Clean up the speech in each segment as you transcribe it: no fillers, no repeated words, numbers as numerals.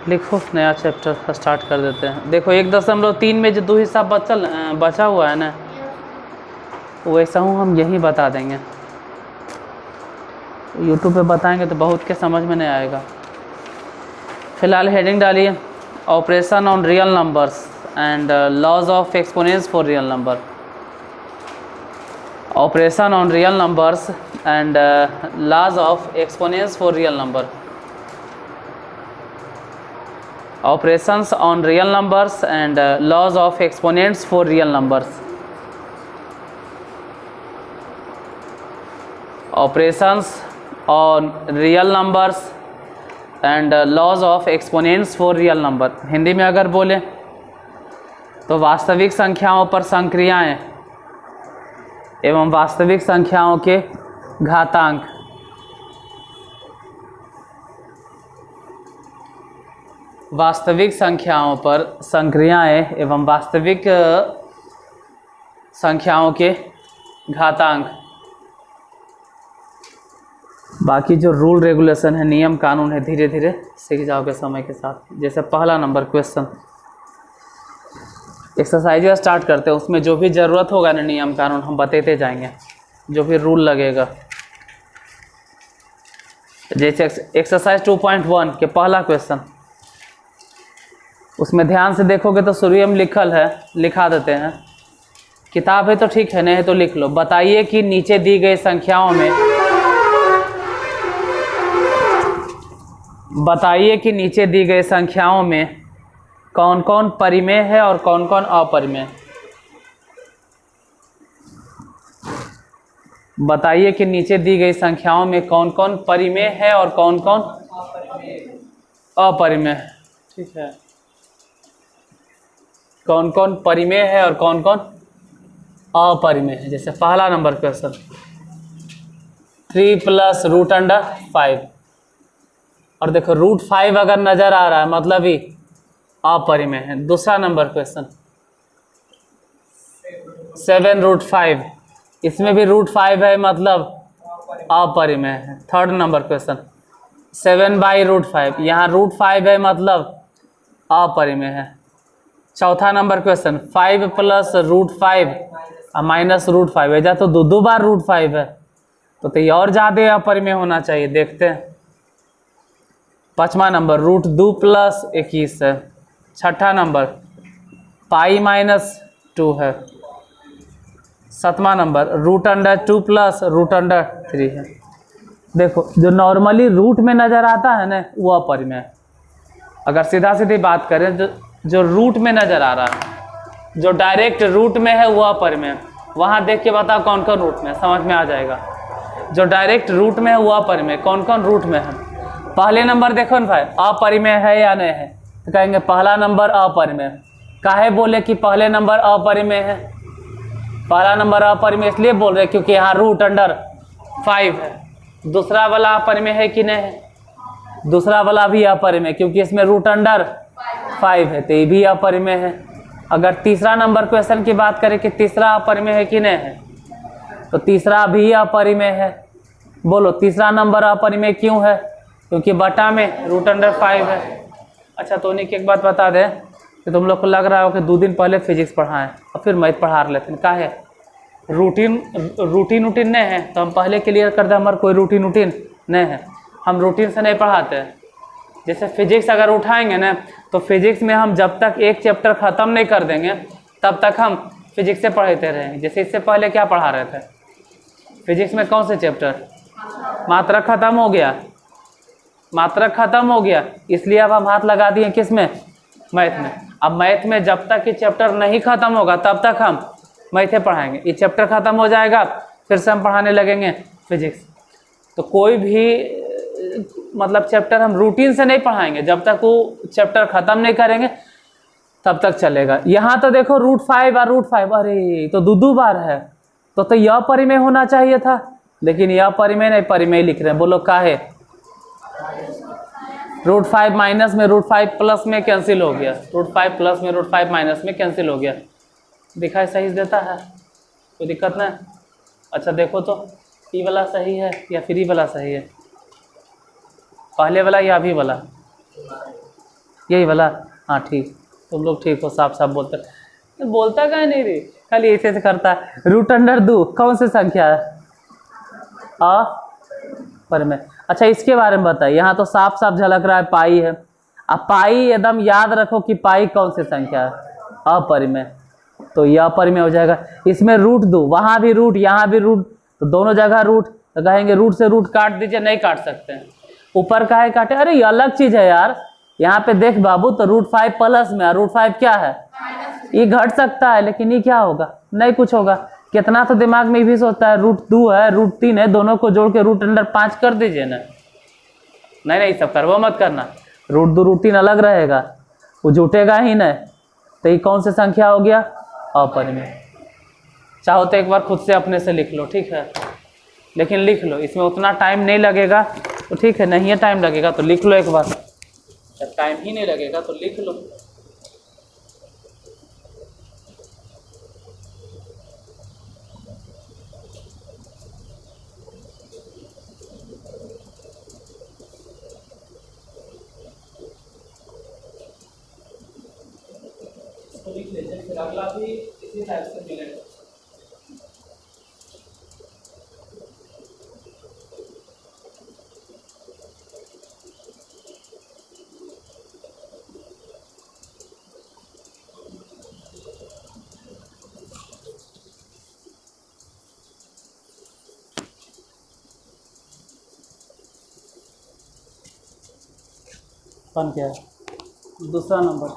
लिखो, नया chapter start कर देते हैं। देखो 1.3 में जो दो हिस्सा बचा हुआ है ना, वैसा हूँ हम यहीं बता देंगे। यूट्यूब पे बताएंगे तो बहुत के समझ में नहीं आएगा। फिलहाल हेडिंग डालिए, operation on real numbers and laws of exponents for real number. Operation on real numbers and laws of exponents for real number. Operations on real numbers and laws of exponents for real numbers. Operations on real numbers and laws of exponents for real number. Hindi में अगर बोले तो वास्तविक संख्याओं पर संक्रियाएं एवं वास्तविक संख्याओं के घातांक। वास्तविक संख्याओं पर संक्रियाएं एवं वास्तविक संख्याओं के घातांक। बाकी जो रूल रेगुलेशन है, नियम कानून है, धीरे धीरे सीख जाओगे समय के साथ। जैसे पहला नंबर क्वेश्चन, एक्सरसाइज स्टार्ट करते हैं, उसमें जो भी ज़रूरत होगा ना नियम कानून हम बताते जाएंगे, जो भी रूल लगेगा। जैसे एक्सरसाइज 2.1 के पहला क्वेश्चन, उसमें ध्यान से देखोगे तो शुरू में लिखल है, लिखा देते हैं। किताब है तो ठीक है, नहीं है तो लिख लो। बताइए कि नीचे दी गई संख्याओं में, बताइए कि नीचे दी गई संख्याओं में कौन कौन परिमेय है और कौन कौन अपरिमेय। बताइए कि नीचे दी गई संख्याओं में कौन कौन परिमेय है और कौन कौन अपरिमेय। ठीक है, कौन कौन परिमेय है और कौन कौन अपरिमेय है। जैसे पहला नंबर क्वेश्चन, 3 + √5, और देखो √5 अगर नजर आ रहा है मतलब ही अपरिमेय है। दूसरा नंबर क्वेश्चन 7√5, इसमें भी √5 है मतलब अपरिमेय है। थर्ड नंबर क्वेश्चन 7/√5, यहाँ √5 है मतलब अपरिमेय है। चौथा नंबर क्वेश्चन 5 + √5 -√5, वजह तो दो बार √5 है, तो ये और ज़्यादा अपरिमेय होना चाहिए। देखते हैं। पाँचवा नंबर √2 + 21 है। छठा नंबर π-2 है। सातवां नंबर √2 + √3 है। देखो जो नॉर्मली रूट में नज़र आता है ना वो अपरिमेय है। अगर सीधा सीधी बात करें, जो रूट में नज़र आ रहा है, जो डायरेक्ट रूट में है वो अपरिमेय है। वहाँ देख के बताओ कौन कौन रूट में है, समझ में आ जाएगा। जो डायरेक्ट रूट में है वो अपरिमेय, कौन कौन रूट में है। पहले नंबर देखो ना भाई, अपरिमेय है या नहीं है, तो कहेंगे पहला नंबर अपरिमेय। काहे बोले कि पहले नंबर अपरिमेय है? पहला नंबर अपरिमेय इसलिए बोल रहे क्योंकि यहाँ √5 है। दूसरा वाला अपरिमेय है कि नहीं है? दूसरा वाला भी अपरिमेय क्योंकि इसमें √5 है, तो ये भी अपरिमेय है। अगर तीसरा नंबर क्वेश्चन की बात करें कि तीसरा अपरिमेय है कि नहीं है, तो तीसरा भी अपरिमेय है। बोलो तीसरा नंबर अपरिमेय क्यों है? क्योंकि बटा में √5 है। अच्छा, तो उन्हीं की एक बात बता दें कि तुम लोग को लग रहा हो कि 2 दिन पहले फिजिक्स पढ़ाएं और फिर मैथ पढ़ा लेते हैं। क्या है रूटीन नहीं है, तो हम पहले क्लियर कर दें हमारा कोई रूटीन नहीं है। हम रूटीन से नहीं पढ़ाते हैं। जैसे फिजिक्स अगर उठाएंगे ना, तो फिजिक्स में हम जब तक एक चैप्टर ख़त्म नहीं कर देंगे तब तक हम फिजिक्स से पढ़ते रहेंगे। जैसे इससे पहले क्या पढ़ा रहे थे फिजिक्स में, कौन से चैप्टर? मात्रक खत्म हो गया, मात्रक खत्म हो गया, इसलिए अब हम हाथ लगा दिए किस में? मैथ में। अब मैथ में जब तक ये चैप्टर नहीं ख़त्म होगा तब तक हम मैथे पढ़ाएंगे। ये चैप्टर ख़त्म हो जाएगा फिर से हम पढ़ाने लगेंगे फिजिक्स। तो कोई भी मतलब चैप्टर हम रूटीन से नहीं पढ़ाएंगे, जब तक वो चैप्टर ख़त्म नहीं करेंगे तब तक चलेगा। यहाँ तो देखो √5 और √5, अरे तो दो बार है, तो यह परिमेय होना चाहिए था, लेकिन यह परिमेय नहीं, परिमेय लिख रहे हैं। बोलो काहे? √5 माइनस में √5 प्लस में कैंसिल हो गया, √5 प्लस में √5 माइनस में कैंसिल हो गया। दिखाई सही देता है, कोई दिक्कत नहीं। अच्छा देखो तो ई वाला सही है या फिर ई वाला सही है, पहले वाला या अभी वाला? यही वाला, हाँ ठीक, तुम लोग ठीक हो, साफ साफ बोलते, बोलता क्या नहीं रे, खाली ऐसे से करता है। रूट अंडर 2 कौन सी संख्या है? पर में। अच्छा इसके बारे में बताइए, यहाँ तो साफ साफ झलक रहा है पाई है। अब पाई एकदम याद रखो कि पाई कौन सी संख्या है? अपरिमेय। तो यह अपरिमेय हो जाएगा। इसमें रूट 2, वहाँ भी रूट, यहाँ भी रूट, तो दोनों जगह रूट, तो कहेंगे रूट से रूट काट दीजिए, नहीं काट सकते हैं। ऊपर का है काटे, अरे ये अलग चीज है यार, यहाँ पे देख बाबू, तो √5 प्लस में, √5 क्या है? ये घट सकता है, लेकिन ये क्या होगा? नहीं कुछ होगा। कितना तो दिमाग में भी सोचता है, √2 है, √3 है, दोनों को जोड़ के √5 कर दीजिए ना। नहीं नहीं सब करवा मत करना, √2 √3 अलग रहेगा, वो जुटेगा ही नहीं। तो ये कौन सी संख्या हो गया? अपरिमेय। चाहो तो एक बार खुद से अपने से लिख लो, ठीक है, लेकिन लिख लो, इसमें उतना टाइम नहीं लगेगा तो ठीक है, नहीं है टाइम लगेगा तो लिख लो एक बार, जब टाइम ही नहीं लगेगा तो लिख लो। लिख लीजिए, फिर अगला भी इसी टाइप से मिलेगा। कौन क्या है? दूसरा नंबर।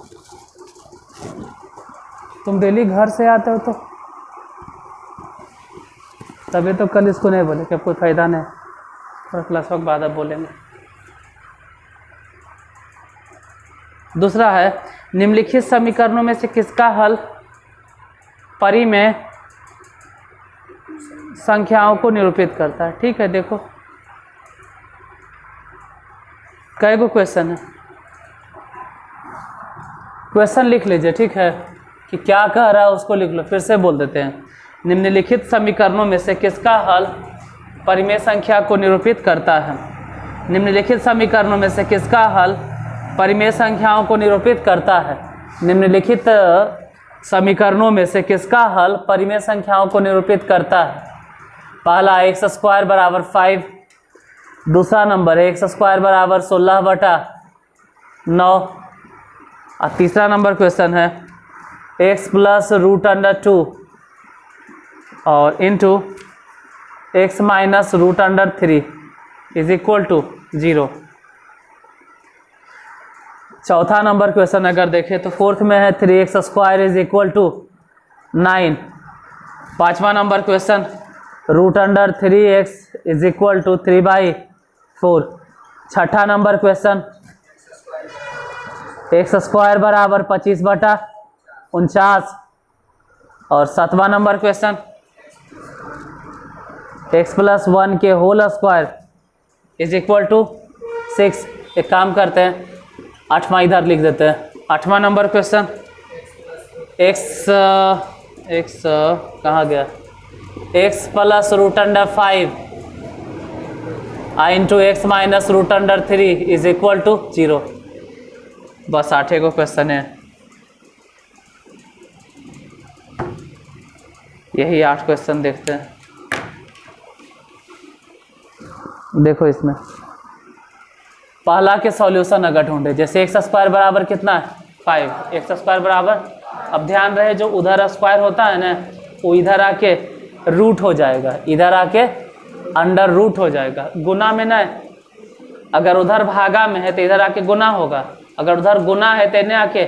तुम डेली घर से आते हो तो तभी तो कल इसको नहीं बोले कि अब कोई फायदा नहीं, और क्लास वक्त बाद अब बोलेंगे। दूसरा है, निम्नलिखित समीकरणों में से किसका हल परिमेय संख्याओं को निरूपित करता है? ठीक है, देखो कई गो क्वेश्चन है, क्वेश्चन लिख लीजिए, ठीक है, कि क्या कह रहा है उसको लिख लो। फिर से बोल देते हैं, निम्नलिखित समीकरणों में से किसका हल परिमेय संख्या को निरूपित करता है? निम्नलिखित समीकरणों में से किसका हल परिमेय संख्याओं को निरूपित करता है? निम्नलिखित समीकरणों में से किसका हल परिमेय संख्याओं को निरूपित करता है? पहला x² = 5, दूसरा नंबर है x² = 16/9, और तीसरा नंबर क्वेश्चन है x + √2 और इंटू x - √3 = 0। चौथा नंबर क्वेश्चन अगर देखें तो फोर्थ में है 3x² = 9। पांचवा नंबर क्वेश्चन √3x = 3/4। छठा नंबर क्वेश्चन x² = 25/49। और सातवां नंबर क्वेश्चन x + 1 के होल स्क्वायर = 6। एक काम करते हैं, आठवां इधर लिख देते हैं। आठवां नंबर क्वेश्चन x कहाँ गया, x + √5 इंटू x - √3 = 0। बस 8 को क्वेश्चन है, यही 8 क्वेश्चन देखते हैं। देखो इसमें पहला के सॉल्यूशन अगर ढूंढे, जैसे x² बराबर कितना है 5, x² बराबर, अब ध्यान रहे जो उधर स्क्वायर होता है ना वो इधर आके रूट हो जाएगा, इधर आके अंडर रूट हो जाएगा, गुना में ना, अगर उधर भागा में है तो इधर आके गुना होगा, अगर उधर गुना है तो इन्हें आके,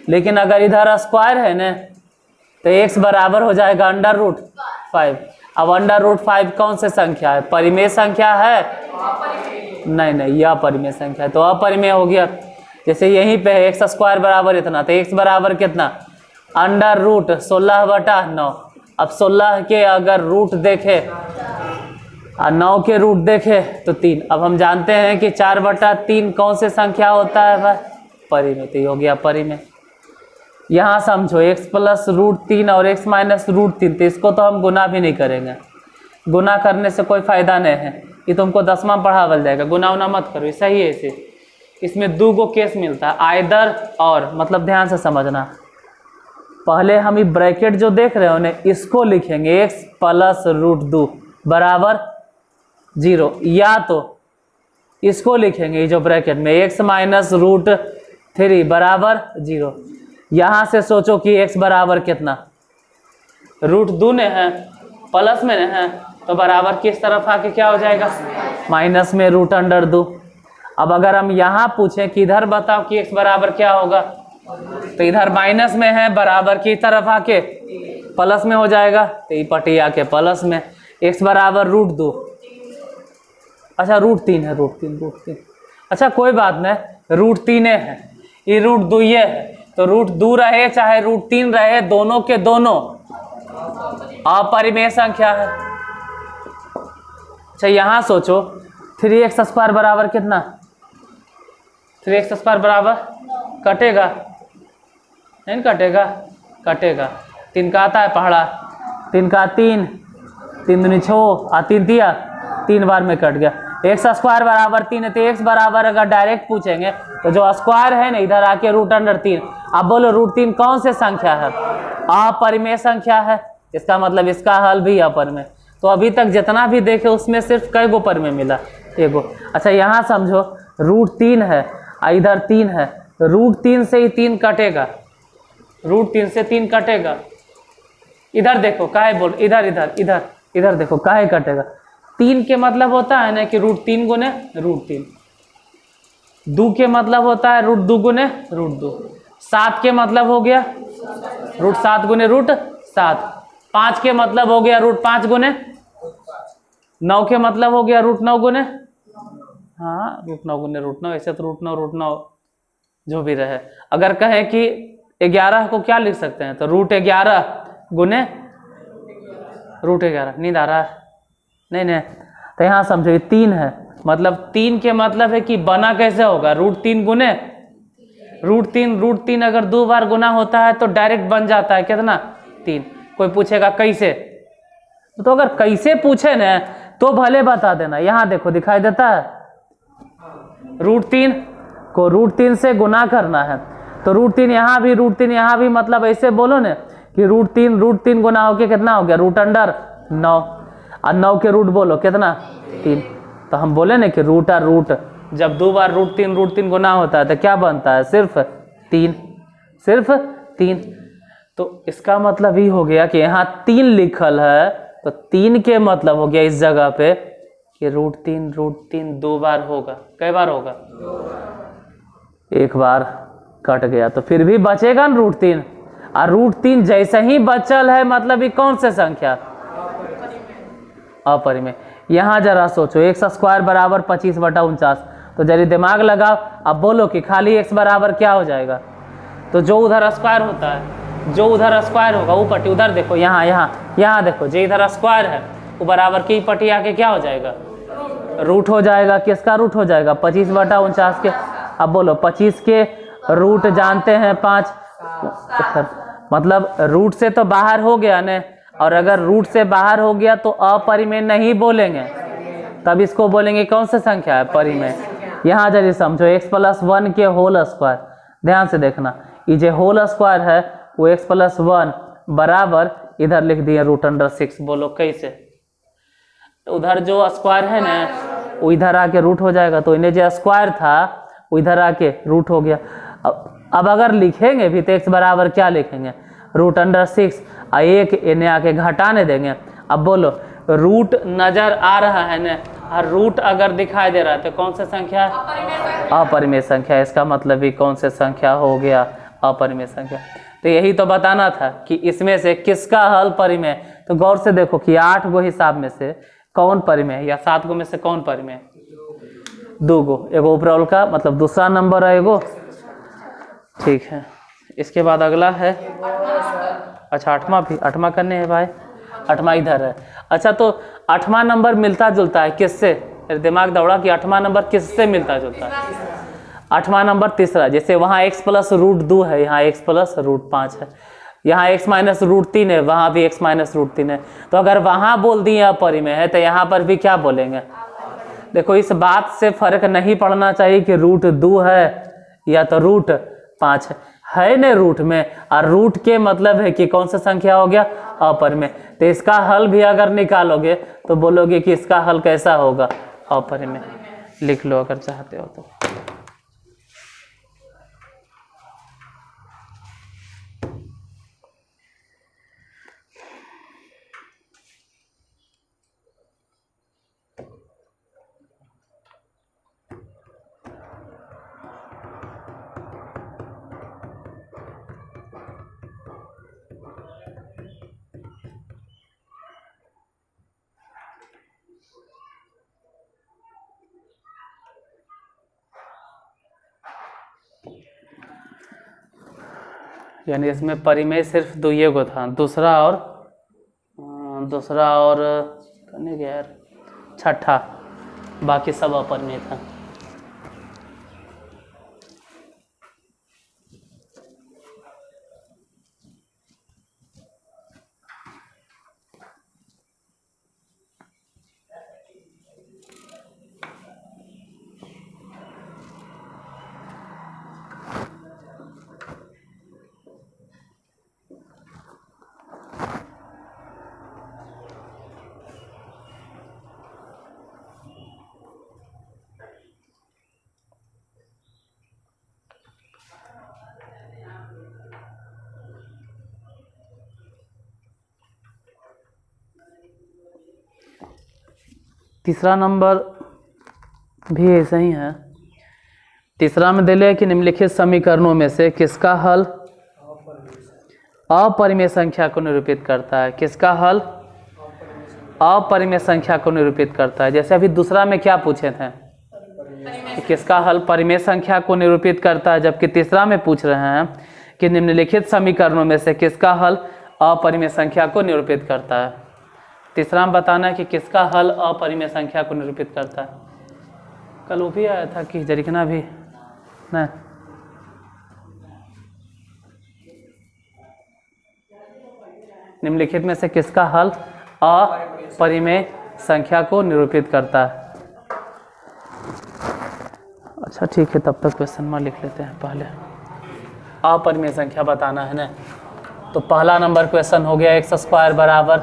लेकिन अगर इधर स्क्वायर है ना तो x बराबर हो जाएगा √5। अब √5 कौन सी संख्या है? परिमेय संख्या है? नहीं नहीं, यह अपरिमेय संख्या है, तो अपरिमेय हो गया। जैसे यहीं पे है x² बराबर इतना, तो x बराबर कितना, √16/9। अब 16 के अगर रूट देखे और 9 के रूट देखे तो 3। अब हम जानते हैं कि 4/3 कौन सी संख्या होता है भाई? परिमेय। तो ये हो गया परिमेय। यहाँ समझो x + √3 और x - √3, तो इसको तो हम गुना भी नहीं करेंगे, गुना करने से कोई फायदा नहीं है, ये तुमको 10वां पढ़ावल जाएगा, गुना उना मत करो, सही है इसे। इसमें दो गो केस मिलता है, आइदर और, मतलब ध्यान से समझना। पहले हम ये ब्रैकेट जो देख रहे हो ना, इसको लिखेंगे x प्लस रूट 2 बराबर 0, या तो इसको लिखेंगे जो ब्रैकेट में x माइनस रूट 3 बराबर 0। यहाँ से सोचो कि x बराबर कितना, रूट 2 ने है, प्लस में है, तो बराबर किस तरफ आके क्या हो जाएगा, माइनस में रूट अंडर 2। अब अगर हम यहाँ पूछें कि इधर बताओ कि x बराबर क्या होगा, तो इधर माइनस में है, बराबर की तरफ आके प्लस में हो जाएगा, तो ये पटी आके प्लस में। x बराबर रूट 2, अच्छा रूट 3 है, रूट 3। अच्छा कोई बात नहीं, रूट 3 है, ये रूट 2 ये है, तो रूट 2 रहे चाहे रूट 3 रहे, दोनों के दोनों अपरिमेय संख्या है। अच्छा यहाँ सोचो 3x स्क्वायर बराबर कितना, 3x स्क्वायर बराबर कटेगा, नहीं कटेगा, कटेगा। 3 का आता है पहाड़ा, 3 का 3, 3 दूनी 6 और 3 दिया, 3 बार में कट गया। x स्क्वायर बराबर 3 है, तो x बराबर अगर डायरेक्ट पूछेंगे तो जो स्क्वायर है ना इधर आके रूट अंडर 3। अब बोलो रूट 3 कौन से संख्या है, अपरिमेय संख्या है, इसका मतलब इसका हल भी अपरिमेय। तो अभी तक जितना भी देखे उसमें सिर्फ कई गो परिमेय मिला, एगो। अच्छा यहाँ समझो रूट 3 है, इधर 3 है, रूट 3 से ही 3 कटेगा, रूट 3 से 3 कटेगा। इधर देखो काहे बोल, इधर देखो काहे कटेगा, 3 के मतलब होता है ना कि रूट 3 गुने रूट 3, 2 के मतलब होता है रूट 2 गुने रूट 2, 7 के मतलब हो गया रूट 7 गुने रूट 7, 5 के मतलब हो गया रूट 5 गुने, 9 के मतलब हो गया रूट 9 गुने, हाँ रूट 9 गुने रूट 9, ऐसे तो रूट 9 जो भी रहे। अगर कहें कि 11 को क्या लिख सकते हैं, तो रूट 11 गुने रूट 11, नींद आ रहा है, नहीं, तो यहाँ समझो ये 3 है, मतलब 3 के मतलब है कि बना कैसे होगा, रूट 3 गुने रूट 3 अगर 2 बार गुना होता है तो डायरेक्ट बन जाता है कितना, 3। कोई पूछेगा कैसे, तो अगर कैसे पूछे ना तो भले बता देना। यहाँ देखो दिखाई देता है, रूट 3 को रूट 3 से गुना करना है, तो रूट 3 यहाँ भी, रूट 3 यहाँ भी, मतलब ऐसे बोलो ना कि रूट 3 गुना होके कितना हो गया, रूट अंडर 9, और 9 के रूट बोलो कितना, 3। तो हम बोले ना कि रूट और रूट जब 2 बार रूट 3 गुना होता है तो क्या बनता है, सिर्फ 3। तो इसका मतलब ये हो गया कि यहाँ 3 लिखल है, तो 3 के मतलब हो गया इस जगह पे कि रूट 3 2 बार होगा, कई बार होगा, 1 बार कट गया, तो फिर भी बचेगा ना रूट 3, और रूट 3 जैसे ही बचल है मतलब ये कौन से संख्या, अपरिमेय। यहाँ जरा सोचो x स्क्वायर बराबर 25/49, तो जरा दिमाग लगाओ, अब बोलो कि खाली x बराबर क्या हो जाएगा, तो जो उधर स्क्वायर होता है, जो उधर स्क्वायर होगा वो पट्टी उधर देखो, यहाँ देखो जो इधर स्क्वायर है वो बराबर की पट्टी आके क्या हो जाएगा, रूट हो जाएगा। किसका रूट हो जाएगा, 25/49 के। अब बोलो 25 के रूट जानते हैं 5, मतलब रूट से तो बाहर हो गया ना, और अगर रूट से बाहर हो गया तो अपरिमेय नहीं बोलेंगे, तब इसको बोलेंगे कौन सी संख्या है, परिमेय। यहाँ जरिए समझो x+1 के होल स्क्वायर, ध्यान से देखना, ये जो होल स्क्वायर है वो x+1 बराबर इधर लिख दिए रूट अंडर 6। बोलो कैसे, तो उधर जो स्क्वायर है ना वो इधर आके रूट हो जाएगा, तो इन्हें जो स्क्वायर था वो इधर आके रूट हो गया। अब अगर लिखेंगे भी तो x बराबर क्या लिखेंगे, रूट अंडर 6, और 1 इन्हें आके घटाने देंगे। अब बोलो रूट नजर आ रहा है ना, और रूट अगर दिखाई दे रहा है तो कौन सा संख्या है, अपरिमेय संख्या। इसका मतलब भी कौन से संख्या हो गया, अपरिमेय संख्या। तो यही तो बताना था कि इसमें से किसका हल परिमेय। तो गौर से देखो कि 8 गो हिसाब में से कौन परिमेय, या 7 गो में से कौन परिमेय, 2 गो, एगो ऊपरवाल का मतलब दूसरा नंबर है एगो, ठीक है। इसके बाद अगला है, अच्छा 8वां भी, 8वां करने है भाई, 8वां इधर है। अच्छा तो 8वां नंबर मिलता जुलता है किससे, दिमाग दौड़ा कि 8वां नंबर किससे मिलता जुलता है, 8वां नंबर तीसरा। जैसे वहाँ x+√2 है, यहाँ x+√5 है, यहाँ x-√3 है, वहाँ भी x-√3 है। तो अगर वहाँ बोल दिए अपरिमेय है तो यहाँ पर भी क्या बोलेंगे, देखो इस बात से फर्क नहीं पड़ना चाहिए कि रूट 2 है या तो रूट 5 है न रूट में, और रूट के मतलब है कि कौन सा संख्या हो गया, अपरिमेय। तो इसका हल भी अगर निकालोगे तो बोलोगे कि इसका हल कैसा होगा, अपरिमेय। लिख लो अगर चाहते हो तो। यानी इसमें परिमेय सिर्फ 2 को था, दूसरा और करने गया यार छठा, बाकी सब अपरिमेय था। तीसरा नंबर भी ऐसा ही है। तीसरा में दे लिया कि निम्नलिखित समीकरणों में से किसका हल अपरिमेय संख्या को निरूपित करता है। किसका हल अपरिमेय संख्या को निरूपित करता है। जैसे अभी दूसरा में क्या पूछे थे कि किसका हल परिमेय संख्या को निरूपित करता है, जबकि तीसरा में पूछ रहे हैं कि निम्नलिखित समीकरणों में से किसका हल अपरिमेय संख्या को निरूपित करता है। तीसरा में बताना है कि किसका हल अपरिमेय संख्या को निरूपित करता है। कल वो भी आया था कि जरिकना भी नहीं, निम्नलिखित में से किसका हल अपरिमेय संख्या को निरूपित करता है। अच्छा ठीक है, तब तक क्वेश्चन में लिख लेते हैं। पहले अपरिमेय संख्या बताना है ना, तो पहला नंबर क्वेश्चन हो गया x² बराबर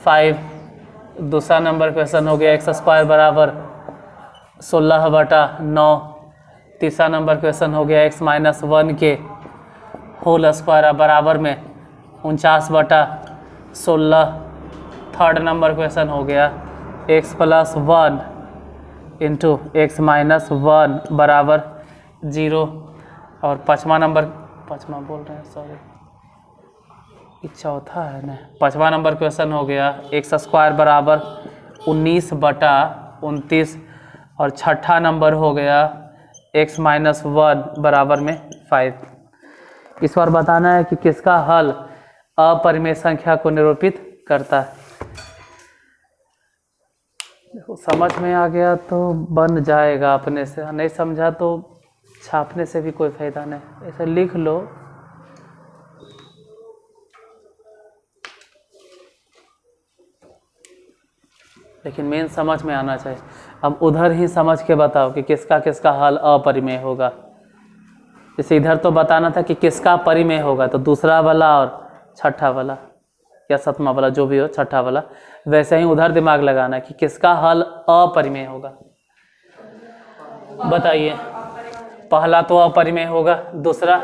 5, दूसरा नंबर क्वेश्चन हो गया x² बराबर 16/9, तीसरा नंबर क्वेश्चन हो गया x-1 के होल स्क्वायर बराबर में 49/16, थर्ड नंबर क्वेश्चन हो गया x+1 इंटू x-1 बराबर 0, और पाँचवा बोल रहे हैं सॉरी, चौथा है ना, पाँचवा नंबर क्वेश्चन हो गया x² बराबर 19/29, और छठा नंबर हो गया x-1 बराबर में 5। इस बार बताना है कि किसका हल अपरिमेय संख्या को निरूपित करता है। देखो समझ में आ गया तो बन जाएगा अपने से, नहीं समझा तो छापने से भी कोई फायदा नहीं, ऐसे लिख लो। लेकिन मेन समझ में आना चाहिए। अब उधर ही समझ के बताओ कि किसका किसका हल अपरिमेय होगा। जैसे इधर तो बताना था कि किसका परिमेय होगा, तो दूसरा वाला और छठा वाला या सतमा वाला जो भी हो, छठा वाला, वैसे ही उधर दिमाग लगाना है कि किसका हल अपरिमेय होगा। बताइए, पहला तो अपरिमेय होगा, दूसरा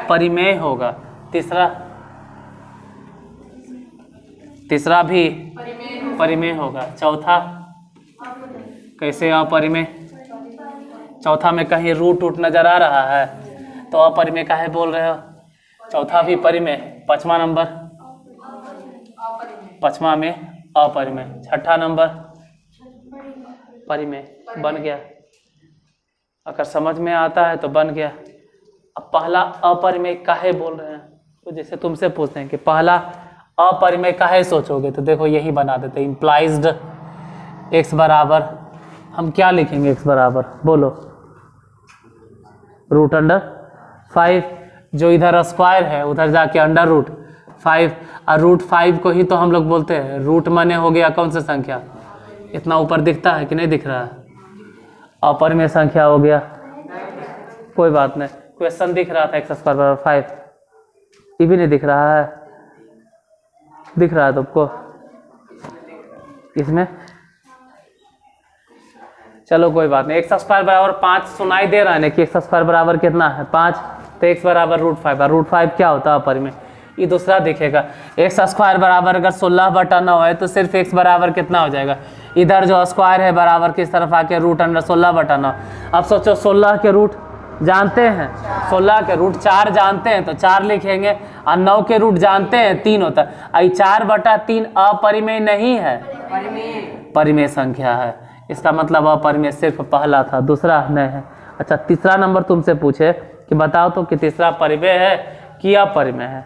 परिमेय होगा, तीसरा भी परिमेय होगा, चौथा कैसे अपरिमेय, चौथा में कहीं रूट नजर आ रहा है तो अपरिमेय काहे बोल रहे हो, चौथा भी परिमेय, पाँचवा में अपरिमेय, छठा नंबर परिमेय, बन गया। अगर समझ में आता है तो बन गया। अब पहला अपरिमेय काहे बोल रहे हैं, तो जैसे तुमसे पूछते हैं कि पहला अपरिमेय काहे सोचोगे, तो देखो यही बना देते, इम्प्लाइज्ड x बराबर, हम क्या लिखेंगे x बराबर, बोलो √5, जो इधर स्क्वायर है उधर जाके √5, और √5 को ही तो हम लोग बोलते हैं रूट माने हो गया कौन सा संख्या, इतना ऊपर दिखता है कि नहीं दिख रहा है? अपरिमेय संख्या हो गया, कोई बात नहीं। क्वेश्चन दिख रहा था x² बराबर 5, ये भी नहीं दिख रहा है? दिख रहा है तुमको इसमें? चलो कोई बात नहीं। x² बराबर 5 सुनाई दे रहा है ना कि x² बराबर कितना है 5, तो x बराबर √5 और √5 क्या होता है अपरिमेय? ये दूसरा दिखेगा। x² बराबर अगर 16/9 है तो सिर्फ x बराबर कितना हो जाएगा? इधर जो स्क्वायर है बराबर किस तरफ आके √16/9। अब सोचो 16 के रूट जानते हैं, 16 के रूट 4 जानते हैं तो 4 लिखेंगे, और 9 के रूट जानते हैं 3 होता है। आई 4/3 अपरिमेय नहीं है, परिमेय संख्या है। इसका मतलब अपरिमेय सिर्फ पहला था, दूसरा नहीं है। अच्छा, तीसरा नंबर तुमसे पूछे कि बताओ तो कि तीसरा परिमेय है कि अपरिमेय है?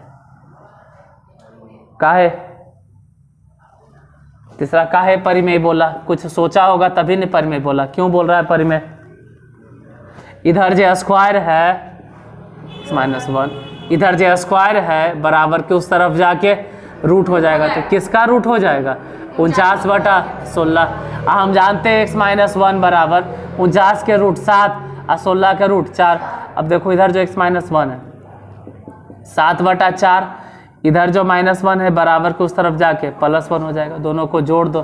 काहे तीसरा काहे परिमेय बोला? कुछ सोचा होगा तभी ने परिमेय बोला। क्यों बोल रहा है परिमेय? इधर जो स्क्वायर है -1, इधर जो स्क्वायर है बराबर के उस तरफ जाके रूट हो जाएगा, तो किसका रूट हो जाएगा? 49/16। हम जानते हैं x-1 बराबर 49 के रूट 7 और 16 के रूट 4। अब देखो इधर जो x-1 है 7/4, इधर जो -1 है बराबर के उस तरफ जाके +1 हो जाएगा। दोनों को जोड़ दो।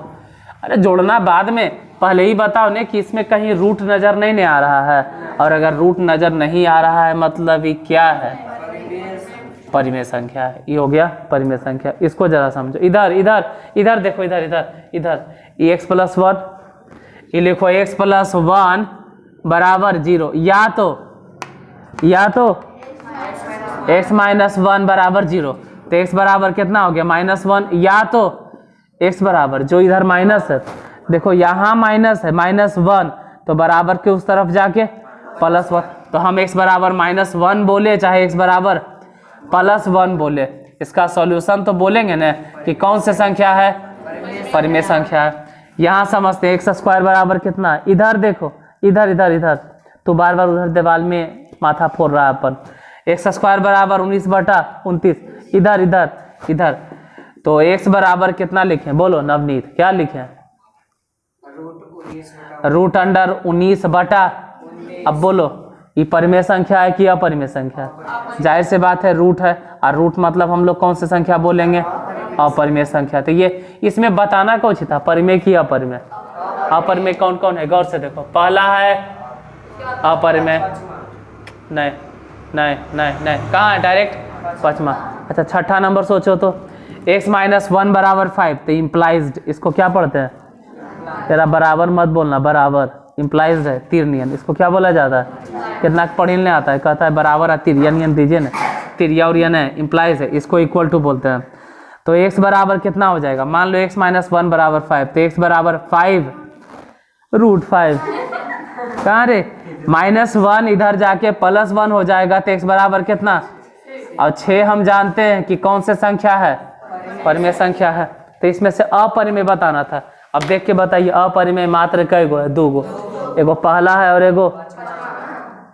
अरे जोड़ना बाद में, पहले ही बताओ ने कि इसमें कहीं रूट नज़र नहीं आ रहा है, और अगर रूट नज़र नहीं आ रहा है मतलब ये क्या है? परिमेय संख्या है। ये हो गया परिमेय संख्या। इसको जरा समझो। इधर इधर इधर देखो, इधर इधर इधर ये x+1, ये लिखो x+1 बराबर 0, या तो x-1 बराबर 0, तो x बराबर कितना हो गया? -1, या तो x बराबर जो इधर माइनस है, देखो यहाँ माइनस है -1, तो बराबर के उस तरफ जाके +1, तो हम x बराबर -1 बोले चाहे x बराबर +1 बोले, इसका सॉल्यूशन तो बोलेंगे ना कि कौन सी संख्या है? परिमेय संख्या है। यहाँ समझते हैं x² बराबर कितना? इधर देखो, इधर इधर इधर, तो बार बार उधर दीवार में माथा फोड़ रहा है अपन। x² बराबर 19/29, इधर इधर इधर, तो x बराबर कितना लिखें? बोलो नवनीत, क्या लिखें? √19/। अब बोलो ये परिमेय संख्या है कि अपरिमेय संख्या है? जाहिर से बात है रूट है, और रूट मतलब हम लोग कौन सी संख्या बोलेंगे? अपरिमेय संख्या। तो ये इसमें बताना कौन सी था, परिमेय की अपरिमेय? अपरिमेय कौन कौन है? गौर से देखो। पहला है अपरिमेय, नहीं नहीं नहीं नहीं, कहाँ है? डायरेक्ट पांचवा। अच्छा, छठा नंबर सोचो तो x-1 बराबर 5, तो इम्प्लाइज्ड, इसको क्या पढ़ते हैं? तेरा बराबर मत बोलना, बराबर इम्प्लाइज्ड है, तीर नियन। इसको क्या बोला जाता है? कितना पढ़ने आता है? कहता है बराबर तिरिया नियन दीजिए ना, तिरिया और यन है, इम्प्लाइज है, इसको इक्वल टू बोलते हैं। तो x बराबर कितना हो जाएगा? मान लो x-1 बराबर 5, तो x बराबर 5 √5, कहाँ रे? -1 इधर जाके +1 हो जाएगा, तो x बराबर कितना? और 6 हम जानते हैं कि कौन सी संख्या है? परिमेय संख्या है। तो इसमें से अपरिमेय बताना था। अब देख के बताइए अपरिमेय मात्र कई गो है? 2 गो, एगो पहला है और एगो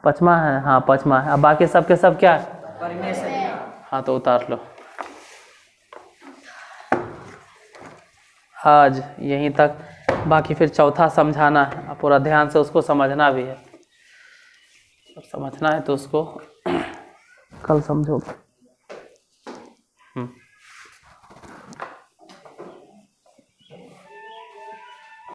पचमा है। हाँ पचमा है। अब बाकी सब के सब क्या है? परिमेय संख्या। हाँ तो उतार लो। आज यहीं तक, बाकी फिर चौथा समझाना है, पूरा ध्यान से उसको समझना भी है। समझना है तो उसको कल समझोगे।